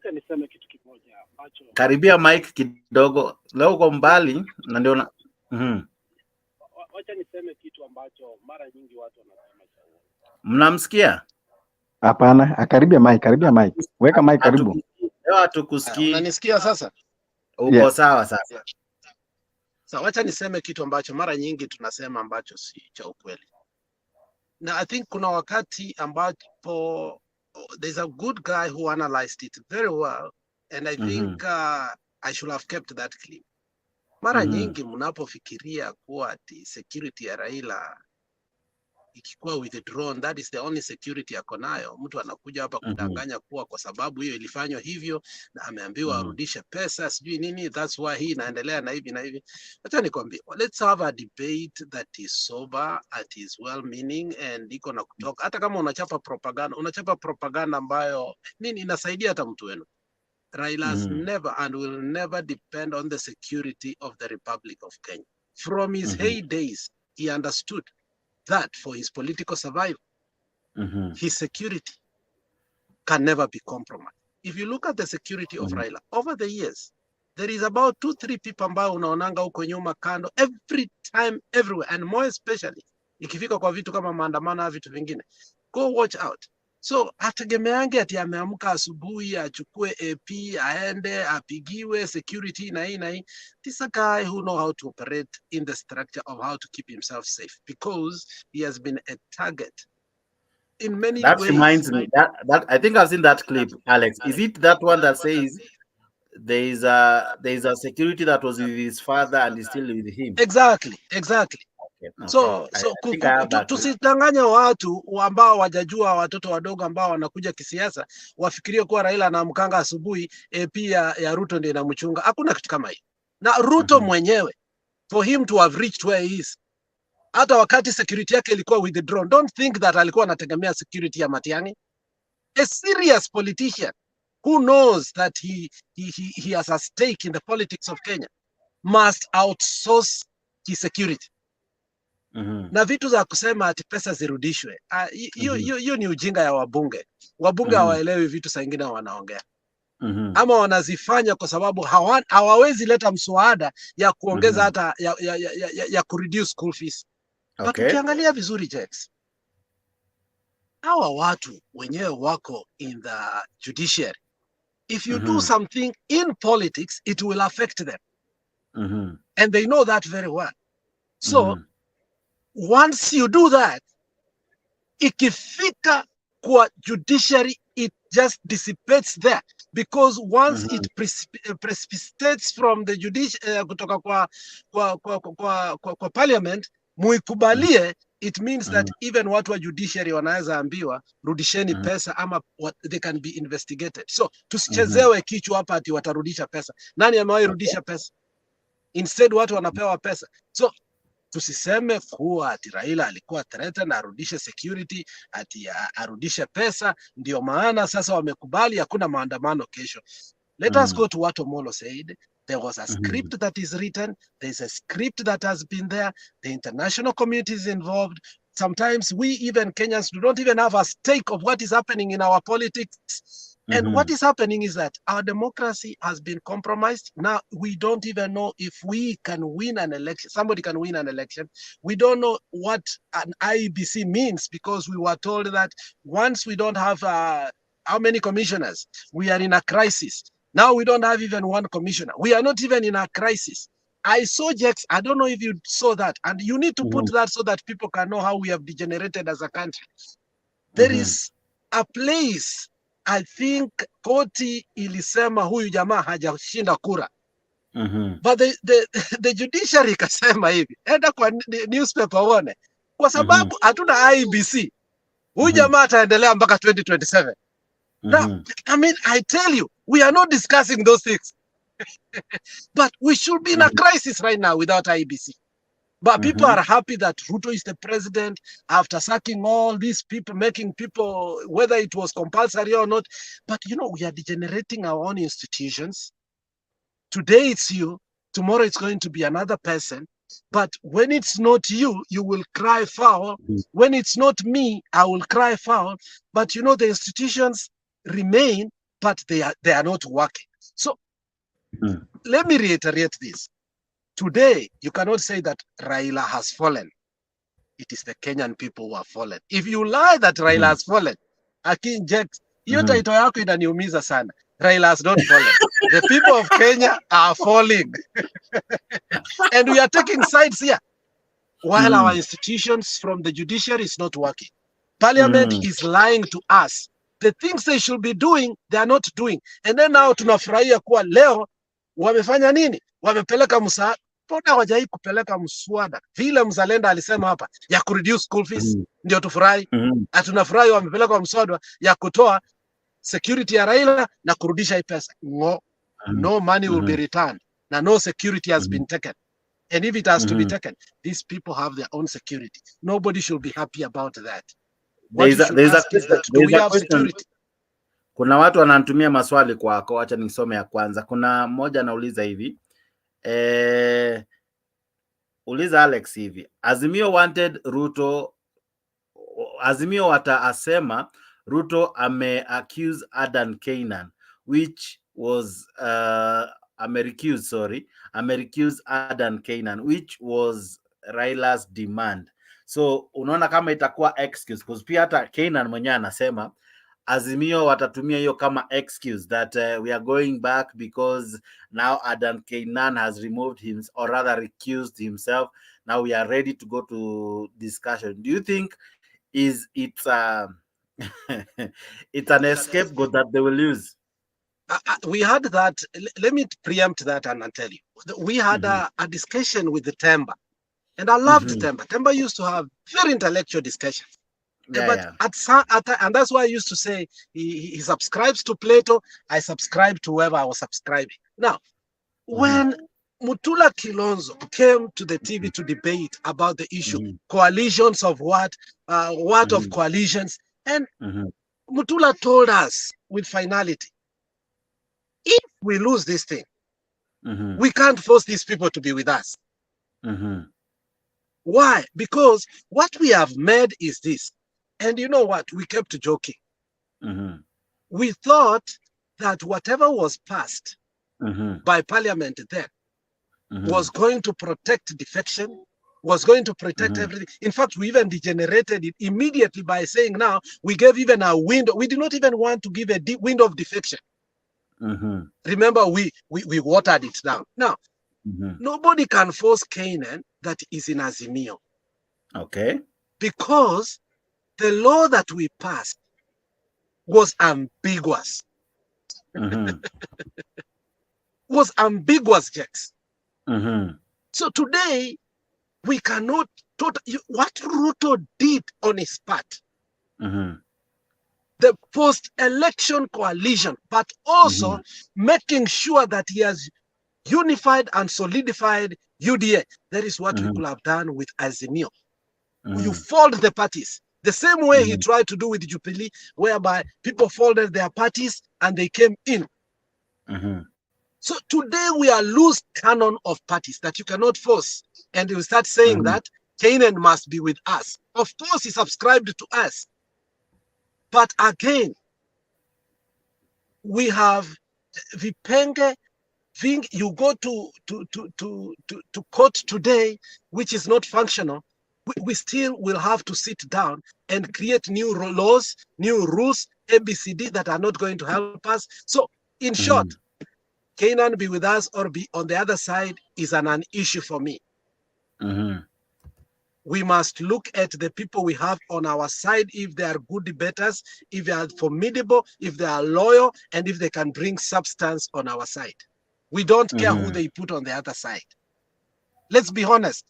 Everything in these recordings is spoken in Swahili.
wacha niseme kitu kimoja ambacho karibia mic kidogo, leo uko mbali na ndio na wacha niseme kitu ambacho mara nyingi watu wanasema cha uongo. Mnamsikia? Hapana, akaribia mic. Weka mic karibu. Leo hatukusikii. Unanisikia sasa? Uko sawa sasa. Sasa wacha niseme kitu ambacho mara nyingi tunasema ambacho si cha ukweli. Na I think kuna wakati ambapo there's a good guy who analyzed it very well, and I think I should have kept that clip. Mara nyingi mnapofikiria kuwa ati security ya Raila ikikuwa withdrawn, that is the only security yako nayo, mtu anakuja hapa kudanganya kuwa kwa sababu hiyo ilifanywa hivyo na ameambiwa arudishe pesa sijui nini, that's why hii inaendelea na hivi na hivi. Acha nikwambie, let's have a debate that is sober, that is well meaning, and iko na kutoka. Hata kama unachapa propaganda ambayo nini inasaidia hata mtu wenu. Raila has never and will never depend on the security of the Republic of Kenya. From his heydays, he understood that for his political survival, his security can never be compromised. If you look at the security of Raila, over the years, there is about 2-3 people ambao unaonanga huko nyuma kando, every time, everywhere, and more especially, ikifika kwa vitu kama maandamano na vitu vingine. Go watch out. So, ategemeange ati ameamka asubuhi, achukue AP, aende, apigiwe, security na hii. This is a guy who knows how to operate in the structure of how to keep himself safe, because he has been a target in many ways. That reminds me, that I think I've seen that clip, Alex. Is it that one that says there is a security that was with his father and is still with him? Exactly. Okay. So tusidanganye watu ambao wajajua, watoto wadogo ambao wanakuja kisiasa wafikirie kuwa Raila anaamkanga asubuhi pia ya Ruto ndio inamchunga. Hakuna kitu kama hiyo. Na Ruto mwenyewe, for him to have reached where he is, hata wakati security yake ilikuwa withdrawn, don't think that alikuwa anategemea security ya Matiang'i. A serious politician who knows that he has a stake in the politics of Kenya must outsource his security. Na vitu za kusema ati pesa zirudishwe, hiyo ni ujinga ya wabunge. Wabunge hawaelewi vitu saa ingine wanaongea. Ama wanazifanya kwa sababu hawawezi leta mswada ya kuongeza hata ya kureduce school fees. But ukiangalia vizuri Jex, hawa watu wenyewe wako in the judiciary. If you do something in politics, it will affect them. And they know that very well. So, once you do that, ikifika kwa judiciary, it just dissipates there, because once it precipitates from the judiciary kutoka kwa parliament, muikubalie, it means that even watu wa judiciary wanaweza ambiwa rudisheni pesa ama they can be investigated. So tusichezewe kichwa hapa ati watarudisha pesa. Nani amewahi rudisha pesa? Instead watu wanapewa pesa. So tusiseme kuwa ati Raila alikuwa threatened arudishe security, ati arudishe pesa, ndio maana sasa wamekubali hakuna maandamano kesho. Let us go to what Omolo said. There was a script that is written. There's a script that has been there. The international community is involved. Sometimes we even Kenyans don't even have a stake of what is happening in our politics. And what is happening is that our democracy has been compromised. Now we don't even know if we can win an election. Somebody can win an election. We don't know what an IEBC means, because we were told that once we don't have how many commissioners, we are in a crisis. Now we don't have even one commissioner. We are not even in a crisis. I saw Jex, I don't know if you saw that, and you need to put that so that people can know how we have degenerated as a country. There is a place, I think koti ilisema huyu jamaa hajashinda kura. But the judiciary kasema hivi, enda kwa newspaper uone, kwa sababu hatuna IEBC, huyu jamaa ataendelea mpaka 2027. Now, I mean, I tell you, we are not discussing those things. But we should be in a crisis right now without IEBC. But people are happy that Ruto is the president after sacking all these people, making people, whether it was compulsory or not. But, you know, we are degenerating our own institutions. Today it's you. Tomorrow it's going to be another person. But when it's not you, you will cry foul. When it's not me, I will cry foul. But, you know, the institutions remain but they are not working. So let me reiterate this. Today, you cannot say that Raila has fallen. It is the Kenyan people who have fallen. If you lie that Raila has fallen, akinject, hiyo title yako inaniumiza sana. Raila has not fallen. The people of Kenya are falling. And we are taking sides here. While our institutions from the judiciary is not working. Parliament is lying to us. The things they should be doing, they are not doing. And then now tunafurahia kuwa leo wamefanya nini? Wamepeleka msaada. Mbona hawajai kupeleka mswada vile mzalenda alisema hapa ya kureduce school fees ndio tufurahi? Atunafurahi wamepeleka mswada ya kutoa security ya Raila na kurudisha hii pesa. No money will be returned. Na no security has been taken. And if it has to be taken, these people have their own security. Nobody should be happy about that. Do we have security? Kuna watu wananitumia maswali kwako, acha nisome ya kwanza. Kuna mmoja anauliza hivi. Uliza Alex hivi. Azimio wanted Ruto, Azimio wataasema Ruto accuse Adan Keynan, which was recused Adan Keynan, which was Raila's demand. So unaona kama itakuwa excuse, because pia hata Keynan mwenyewe anasema Azimio watatumia hiyo kama excuse that we are going back because now Adan Keynan has removed him, or rather recused himself. Now we are ready to go to discussion. Do you think it's it's an escapegoat that they will use? We had that. Let me preempt that and tell you. We had a discussion with the Temba, and I loved Temba. Temba used to have very intellectual discussions. And that's why I used to say he subscribes to Plato. I subscribe to whoever I was subscribing. Now, when Mutula Kilonzo came to the TV to debate about the issue, coalitions of what of coalitions, and Mutula told us with finality, if we lose this thing, we can't force these people to be with us. Why? Because what we have made is this. And you know what? We kept joking. We thought that whatever was passed by Parliament then was going to protect defection, was going to protect everything. In fact, we even degenerated it immediately by saying now we gave even a window. We did not even want to give a window of defection. Remember, we watered it down. Now, nobody can force Canaan that is in Azimio. Okay. Because the law that we passed was ambiguous. Was ambiguous, Jax. So today, we cannot, what Ruto did on his part, the post-election coalition, but also making sure that he has unified and solidified UDA. That is what we could have done with Azimio. You fold the parties. The same way he tried to do with Jubilee, whereby people folded their parties and they came in. So today we are loose canon of parties that you cannot force. And you start saying that Canaan must be with us. Of course, he subscribed to us. But again, we have Vipenge. You go to court today, which is not functional. We still will have to sit down and create new laws, new rules, ABCD that are not going to help us. So, in short, Canaan be with us or be on the other side is an issue for me. We must look at the people we have on our side, if they are good debaters, if they are formidable, if they are loyal, and if they can bring substance on our side. We don't care who they put on the other side. Let's be honest.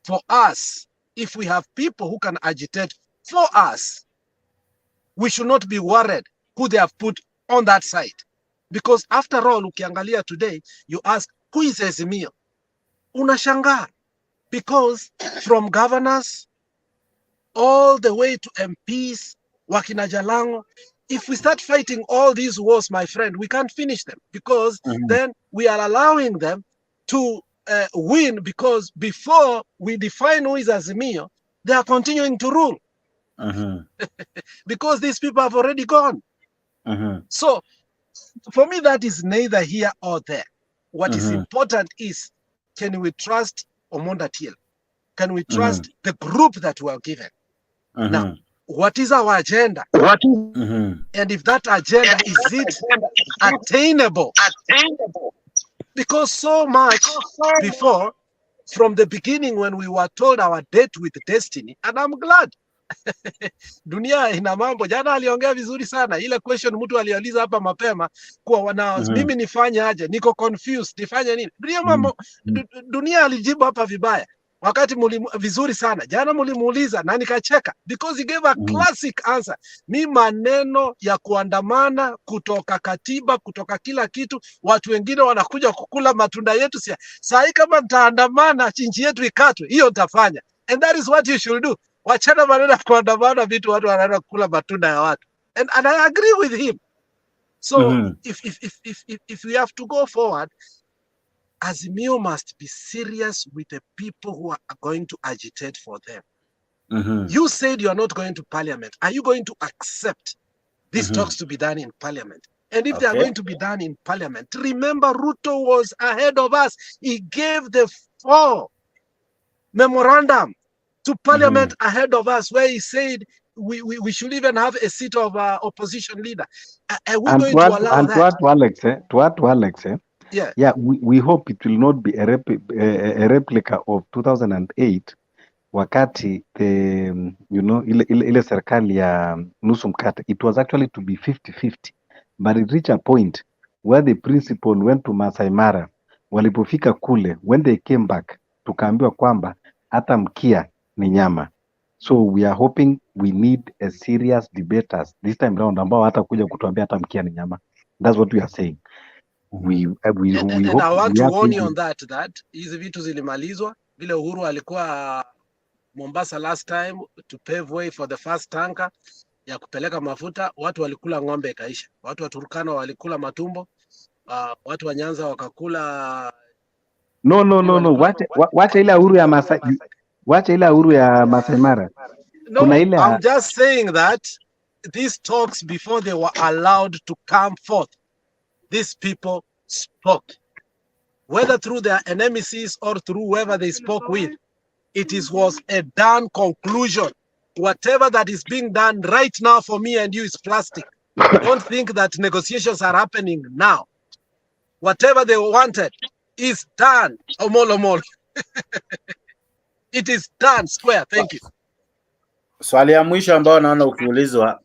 For us, if we have people who can agitate for us, we should not be worried who they have put on that side. Because after all, ukiangalia today, you ask, who is Azimio? Unashangaa. Because from governors all the way to MPs, Wakina Jalango, if we start fighting all these wars, my friend, we can't finish them. Because then we are allowing them to win, because before we define who is Azimio, they are continuing to rule. Because these people have already gone. So for me, that is neither here or there. What is important is, can we trust Omonda Tiel? Can we trust the group that we are given? Now, what is our agenda? And if that agenda, is it attainable? Because so much before, from the beginning, when we were told our date with destiny, and I'm glad dunia ina mambo. Jana aliongea vizuri sana, ile question mtu aliuliza hapa mapema kuwa wana mimi nifanye aje, niko confused, nifanye nini? Dunia alijibu hapa vibaya, wakati vizuri sana. Jana mulimuuliza na nikacheka because he gave a classic answer. Mi maneno ya kuandamana kutoka katiba, kutoka kila kitu, watu wengine wanakuja kukula matunda yetu. Saa hii kama nitaandamana nchi yetu ikatwe, hiyo nitafanya, and that is what you should do. Wachana maneno ya kuandamana vitu watu wanaenda kukula matunda ya watu, and I agree with him. So if we have to go forward, Azimio must be serious with the people who are going to agitate for them. You said you are not going to Parliament. Are you going to accept these talks to be done in Parliament? And if they are going to be done in Parliament, remember Ruto was ahead of us. He gave the 4 memorandum to Parliament ahead of us, where he said we should even have a seat of opposition leader. Are we going to allow that? To add to Alex, yeah, we hope it will not be a replica of 2008, wakati the ile serikali ya nusu mkate. It was actually to be 50-50, but it reached a point where the principal went to Masai Mara. Walipofika kule, when they came back, tukaambiwa kwamba hata mkia ni nyama. So we are hoping we need a serious debaters this time round ambao hata kuja kutuambia hata mkia ni nyama. That's what we are saying. We hope, I want to warn you on that hizi vitu zilimalizwa vile Uhuru alikuwa Mombasa last time to pave way for the first tanker ya kupeleka mafuta. Watu walikula ng'ombe ikaisha, watu wa Turkana walikula matumbo, watu wa Nyanza wakakula. No. Wacha ile Uhuru ya Masai, wacha ile Uhuru ya Masai Mara. No, I'm just saying that these talks, before they were allowed to come forth, these people spoke, whether through their enemies or through whoever they spoke with. It was a done conclusion. Whatever that is being done right now for me and you is plastic. Don't think that negotiations are happening now. Whatever they wanted is done. Omol. It is done square. Thank you. Swali ya mwisho ambao naona ukiulizwa